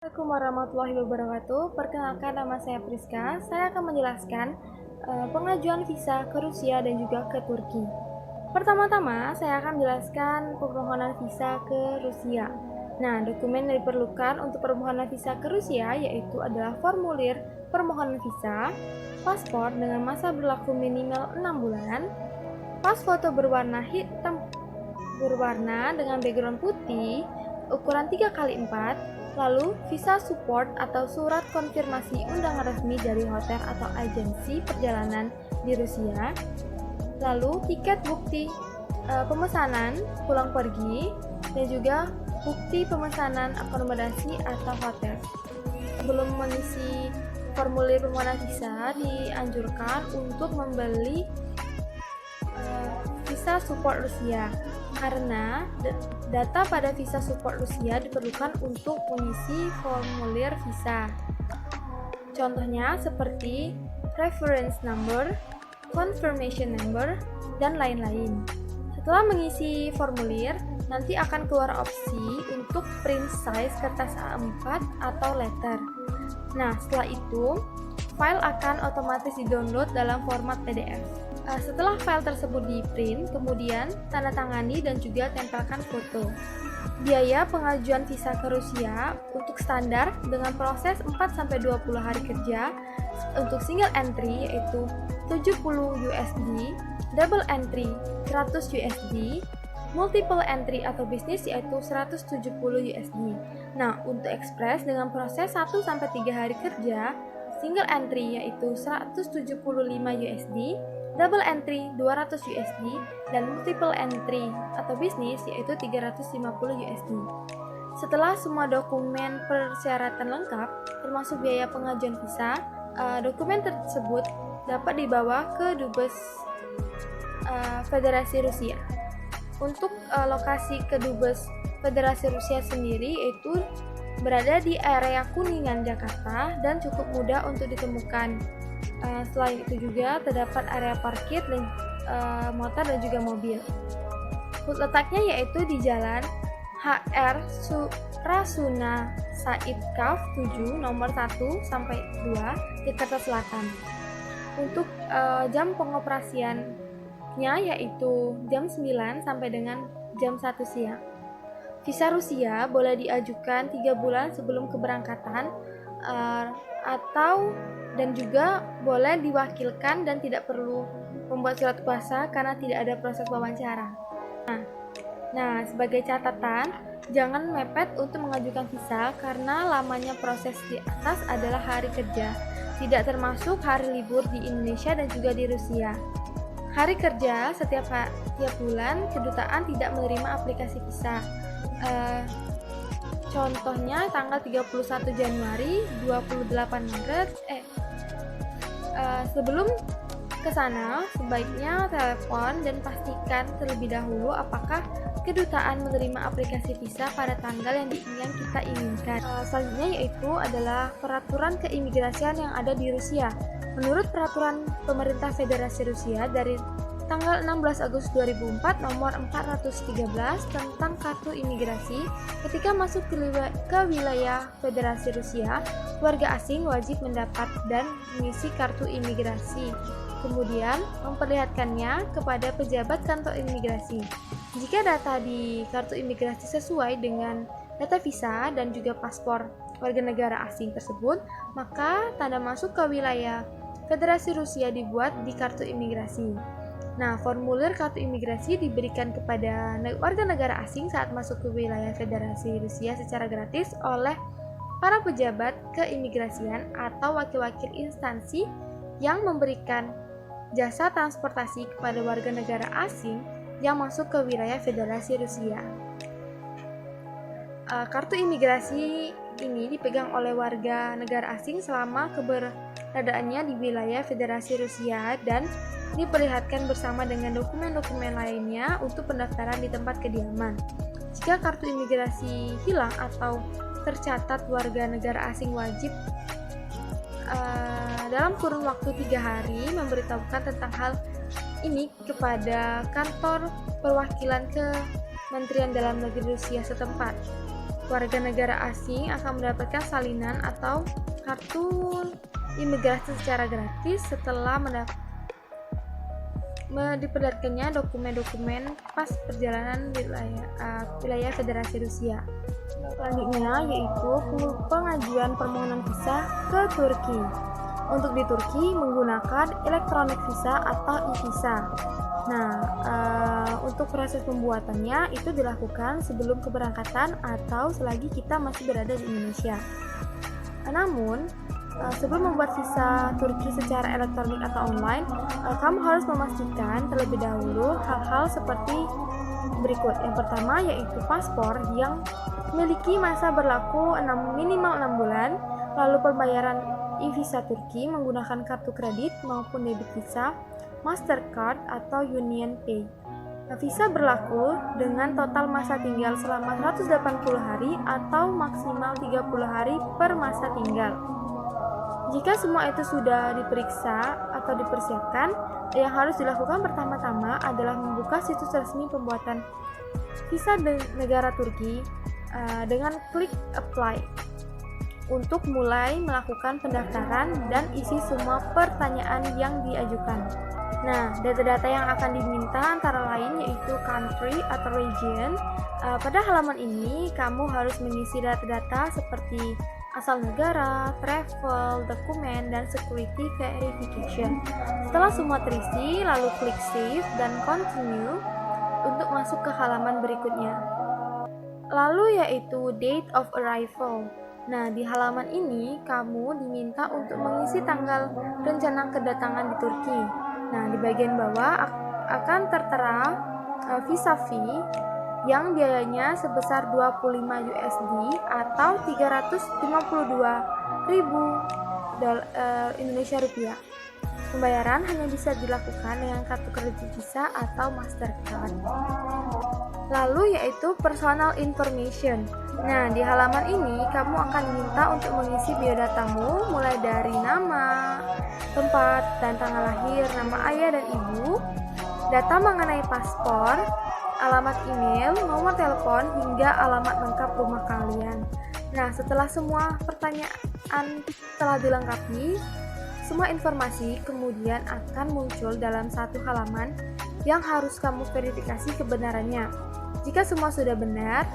Assalamualaikum warahmatullahi wabarakatuh. Perkenalkan, nama saya Priska. Saya akan menjelaskan pengajuan visa ke Rusia dan juga ke Turki. Pertama-tama, saya akan menjelaskan permohonan visa ke Rusia. Nah, dokumen yang diperlukan untuk permohonan visa ke Rusia yaitu adalah formulir permohonan visa, paspor dengan masa berlaku minimal 6 bulan, pas foto berwarna hitam berwarna dengan background putih, ukuran 3x4, lalu visa support atau surat konfirmasi undangan resmi dari hotel atau agensi perjalanan di Rusia, lalu tiket bukti pemesanan pulang pergi, dan juga bukti pemesanan akomodasi atau hotel. Sebelum mengisi formulir permohonan visa, dianjurkan untuk membeli visa support Rusia karena data pada visa support Rusia diperlukan untuk mengisi formulir visa. Contohnya seperti reference number, confirmation number, dan lain-lain. Setelah mengisi formulir, nanti akan keluar opsi untuk print size kertas A4 atau letter. Nah, setelah itu, file akan otomatis di-download dalam format PDF. Setelah file tersebut di-print, kemudian tanda tangani dan juga tempelkan foto. Biaya pengajuan visa ke Rusia untuk standar dengan proses 4-20 hari kerja, untuk single entry yaitu 70 USD, double entry 100 USD, multiple entry atau bisnis yaitu 170 USD. Nah, untuk express dengan proses 1-3 hari kerja, single entry yaitu 175 USD, double entry 200 USD, dan multiple entry atau bisnis yaitu 350 USD. Setelah semua dokumen persyaratan lengkap, termasuk biaya pengajuan visa, dokumen tersebut dapat dibawa ke Dubes Federasi Rusia. Untuk lokasi ke Dubes Federasi Rusia sendiri yaitu berada di area Kuningan, Jakarta, dan cukup mudah untuk ditemukan. Selain itu juga terdapat area parkir dan motor dan juga mobil. Letaknya yaitu di Jalan HR Rasuna Said Kaf 7 nomor 1-2 Jakarta Selatan. Untuk jam pengoperasiannya yaitu jam 9 sampai dengan jam 1 siang. Visa Rusia boleh diajukan 3 bulan sebelum keberangkatan atau dan juga boleh diwakilkan dan tidak perlu membuat surat kuasa karena tidak ada proses wawancara. Nah, sebagai catatan, jangan mepet untuk mengajukan visa karena lamanya proses di atas adalah hari kerja, tidak termasuk hari libur di Indonesia dan juga di Rusia. Hari kerja setiap bulan kedutaan tidak menerima aplikasi visa. Contohnya tanggal 31 Januari, 28 Maret. Sebelum ke sana, sebaiknya telepon dan pastikan terlebih dahulu apakah kedutaan menerima aplikasi visa pada tanggal yang kita inginkan. Selanjutnya yaitu adalah peraturan keimigrasian yang ada di Rusia. Menurut peraturan pemerintah Federasi Rusia dari tanggal 16 Agustus 2004 nomor 413 tentang kartu imigrasi, ketika masuk ke wilayah Federasi Rusia, warga asing wajib mendapat dan mengisi kartu imigrasi, kemudian memperlihatkannya kepada pejabat kantor imigrasi. Jika data di kartu imigrasi sesuai dengan data visa dan juga paspor warga negara asing tersebut, maka tanda masuk ke wilayah Federasi Rusia dibuat di kartu imigrasi. Nah, formulir kartu imigrasi diberikan kepada warga negara asing saat masuk ke wilayah Federasi Rusia secara gratis oleh para pejabat keimigrasian atau wakil-wakil instansi yang memberikan jasa transportasi kepada warga negara asing yang masuk ke wilayah Federasi Rusia. Kartu imigrasi ini dipegang oleh warga negara asing selama keberadaannya di wilayah Federasi Rusia dan diperlihatkan bersama dengan dokumen-dokumen lainnya untuk pendaftaran di tempat kediaman. Jika kartu imigrasi hilang atau tercatat, warga negara asing wajib dalam kurun waktu 3 hari memberitahukan tentang hal ini kepada kantor perwakilan Kementerian Dalam Negeri Rusia setempat. warga negara asing akan mendapatkan salinan atau kartu imigrasi secara gratis setelah diperlihatkannya dokumen-dokumen pas perjalanan wilayah Federasi Rusia. Selanjutnya yaitu pengajuan permohonan visa ke Turki. Untuk di Turki menggunakan elektronik visa atau e-visa. Nah, untuk proses pembuatannya itu dilakukan sebelum keberangkatan atau selagi kita masih berada di Indonesia. Namun, sebelum membuat visa Turki secara elektronik atau online, kamu harus memastikan terlebih dahulu hal-hal seperti berikut. Yang pertama yaitu paspor yang memiliki masa berlaku minimal 6 bulan, lalu pembayaran e-visa Turki menggunakan kartu kredit maupun debit visa, Mastercard atau Union Pay. Visa berlaku dengan total masa tinggal selama 180 hari atau maksimal 30 hari per masa tinggal. Jika semua itu sudah diperiksa atau dipersiapkan, yang harus dilakukan pertama-tama adalah membuka situs resmi pembuatan visa negara Turki dengan klik apply untuk mulai melakukan pendaftaran dan isi semua pertanyaan yang diajukan. Nah, data-data yang akan diminta antara lain yaitu country atau region. Pada halaman ini, kamu harus mengisi data-data seperti asal negara, travel, dokumen, dan security verification. Setelah semua terisi, lalu klik save dan continue untuk masuk ke halaman berikutnya. Lalu yaitu date of arrival. Nah, di halaman ini kamu diminta untuk mengisi tanggal rencana kedatangan di Turki. Nah, di bagian bawah akan tertera visa fee yang biayanya sebesar 25 USD atau 352.000 Indonesia rupiah. Pembayaran hanya bisa dilakukan dengan kartu kredit Visa atau Mastercard. Lalu yaitu personal information. Nah, di halaman ini kamu akan diminta untuk mengisi biodatamu mulai dari nama, tempat, dan tanggal lahir, nama ayah dan ibu, data mengenai paspor, alamat email, nomor telepon, hingga alamat lengkap rumah kalian. Nah, setelah semua pertanyaan telah dilengkapi, semua informasi kemudian akan muncul dalam satu halaman yang harus kamu verifikasi kebenarannya. Jika semua sudah benar,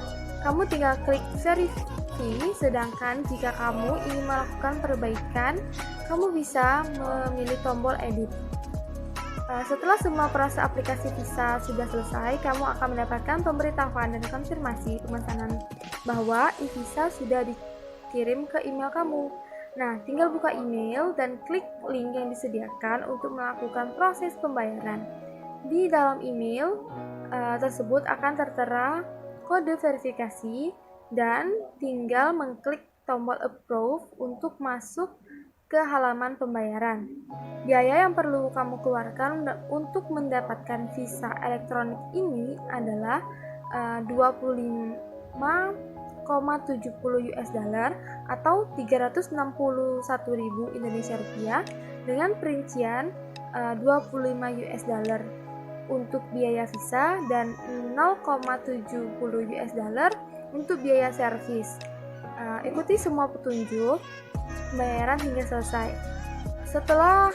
kamu tinggal klik verify, sedangkan jika kamu ingin melakukan perbaikan, kamu bisa memilih tombol edit. Setelah semua proses aplikasi visa sudah selesai, kamu akan mendapatkan pemberitahuan dan konfirmasi pemesanan bahwa e-visa sudah dikirim ke email kamu. Nah, tinggal buka email dan klik link yang disediakan untuk melakukan proses pembayaran. Di dalam email tersebut akan tertera kode verifikasi dan tinggal mengklik tombol approve untuk masuk ke halaman pembayaran. Biaya yang perlu kamu keluarkan untuk mendapatkan visa elektronik ini adalah 25,70 US dollar atau 361.000 Indonesia rupiah dengan perincian 25 US dollar untuk biaya visa dan 0,70 US dollar untuk biaya servis. Ikuti semua petunjuk pembayaran hingga selesai. Setelah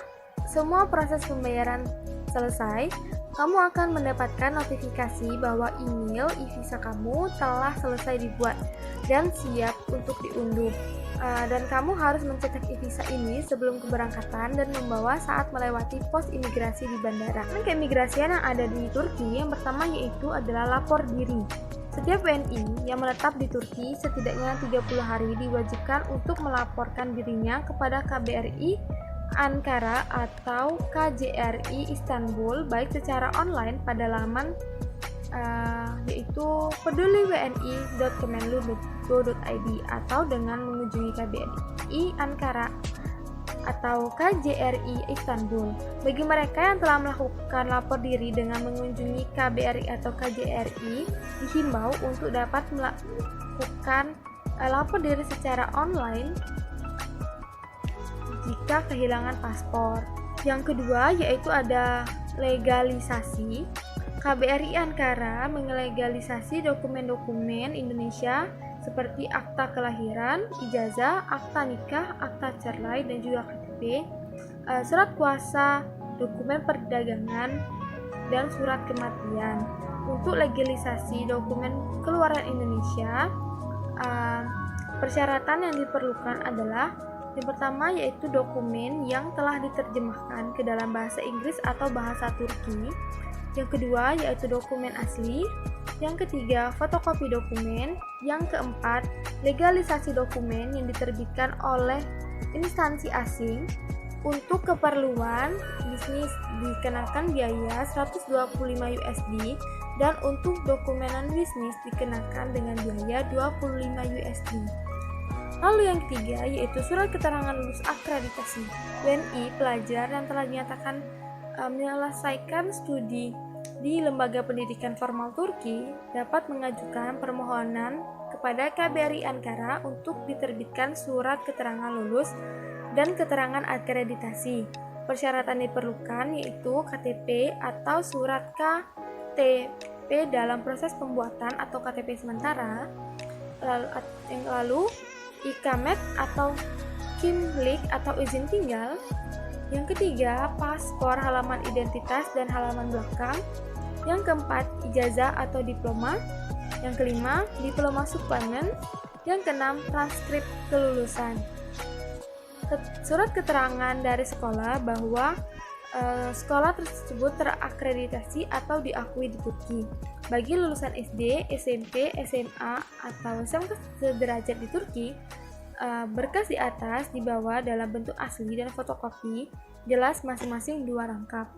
semua proses pembayaran selesai, kamu akan mendapatkan notifikasi bahwa email e-visa kamu telah selesai dibuat dan siap untuk diunduh. Dan kamu harus mencetak e-visa ini sebelum keberangkatan dan membawa saat melewati pos imigrasi di bandara. Keimigrasian yang ada di Turki yang pertama yaitu adalah lapor diri. Setiap WNI yang menetap di Turki setidaknya 30 hari diwajibkan untuk melaporkan dirinya kepada KBRI Ankara atau KJRI Istanbul baik secara online pada laman yaitu peduliwni.kemenlu.go.id atau dengan mengunjungi KBRI Ankara atau KJRI Istanbul. Bagi mereka yang telah melakukan lapor diri dengan mengunjungi KBRI atau KJRI, dihimbau untuk dapat melakukan lapor diri secara online jika kehilangan paspor. Yang kedua yaitu ada legalisasi. KBRI Ankara melegalisasi dokumen-dokumen Indonesia seperti akta kelahiran, ijazah, akta nikah, akta cerai, dan juga KTP, surat kuasa, dokumen perdagangan, dan surat kematian. Untuk legalisasi dokumen keluaran Indonesia, persyaratan yang diperlukan adalah yang pertama yaitu dokumen yang telah diterjemahkan ke dalam bahasa Inggris atau bahasa Turki. Yang kedua yaitu dokumen asli. Yang ketiga, fotokopi dokumen. Yang keempat, legalisasi dokumen yang diterbitkan oleh instansi asing. Untuk keperluan bisnis dikenakan biaya 125 USD dan untuk dokumen bisnis dikenakan dengan biaya 25 USD. Lalu yang ketiga yaitu surat keterangan lulus akreditasi. WNI pelajar yang telah dinyatakan menyelesaikan studi di lembaga pendidikan formal Turki dapat mengajukan permohonan kepada KBRI Ankara untuk diterbitkan surat keterangan lulus dan keterangan akreditasi. Persyaratan diperlukan yaitu KTP atau surat KTP dalam proses pembuatan atau KTP sementara, lalu ikamet atau kimlik atau izin tinggal. Yang ketiga, paspor halaman identitas dan halaman belakang. Yang keempat, ijazah atau diploma. Yang kelima, diploma suplemen. Yang keenam, transkrip kelulusan. Surat keterangan dari sekolah bahwa sekolah tersebut terakreditasi atau diakui di Turki. Bagi lulusan SD, SMP, SMA, atau SMK sederajat di Turki, berkas di atas dibawa dalam bentuk asli dan fotokopi jelas masing-masing 2 rangkap.